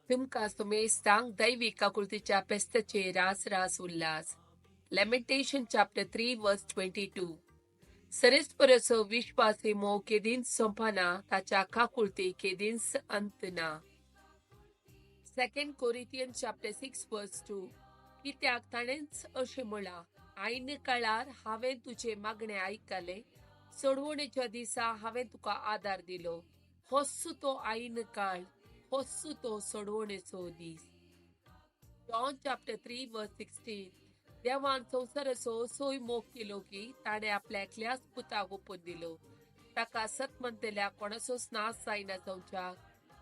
तुमका सुमेस्तांक दैविक आकृतीच्या पेस्तचे रास रास उल्हास. Lamentation chapter 3 verse 22. सरेस्परसो विश्वासी मो केदीन संपना ताच्या काकुळती केदीन्स अंतना. 2 Corinthians chapter 6 verse 2. कित्याक ताणेंच अशें म्हणला, आयन काळार हांवें तुझे मागणे आयकले, सोडवणेच्या दिसा हांवें तुका आदार दिलो. होस्सू तो आयन काळ, होस्सू तो सोडवणेचो दीस. John chapter 3 verse 16. देवान संवसाराचो सोय मोग केलो की ताणे आपल्या एकल्याच पुताक ओपून दिलो. ताका सत म्हणटल्या कोणाचोच नाश जायना जावच्याक,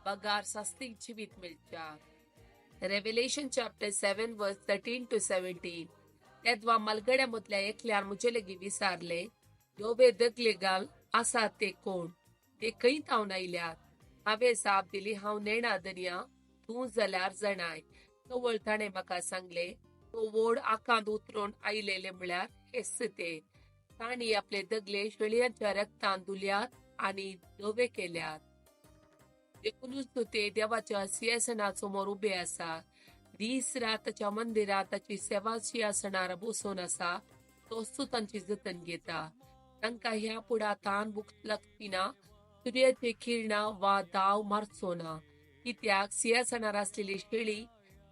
बगार सास्तीक जिवीत मेळच्याक. Revelation chapter 7 verse 13 to 17. येद्वा मलगड्या मदल्या एकल्यार मुजे लेगी विचारले, दोबे दगले घाल आसा ते कोण, ते खंय थावन आयल्यात. हांवें जाप दिली, हांव नेणा दर्या, तूं जाल्यार जणाय. कवळ ताणें म्हाका सांगले, तो व्हड आकांत उतरून आयलेले म्हळ्यार हेच ते. तांणी आपले दगले शेळयांच्या रक्तान धुल्यात आनी धवे केल्यात. देखूनच ते देवाच्या सिंहासनासमोर उबे आसा. दीस रात ताच्या मंदिरात ताची सेवा सिंहासनार बसून आसा. तोच तांची जतन घेता. तांकां ह्या पुडातान भूक लागची ना, सूर्याची किरणां वा दाव मारचो ना. कित्याक सिंहासनार आसलेली शेळी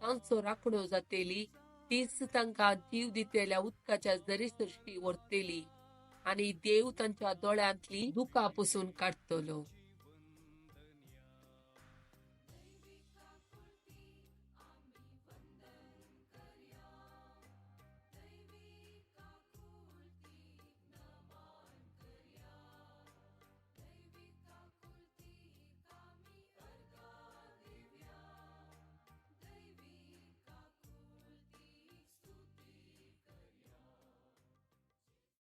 तांचो राखणो जातेली. तीच तांकां जीव दितेल्या उदकाच्या झरी सरशी व्हरतेली आनी देव तांच्या दोळ्यांतली दुकां पुसून काडटलो.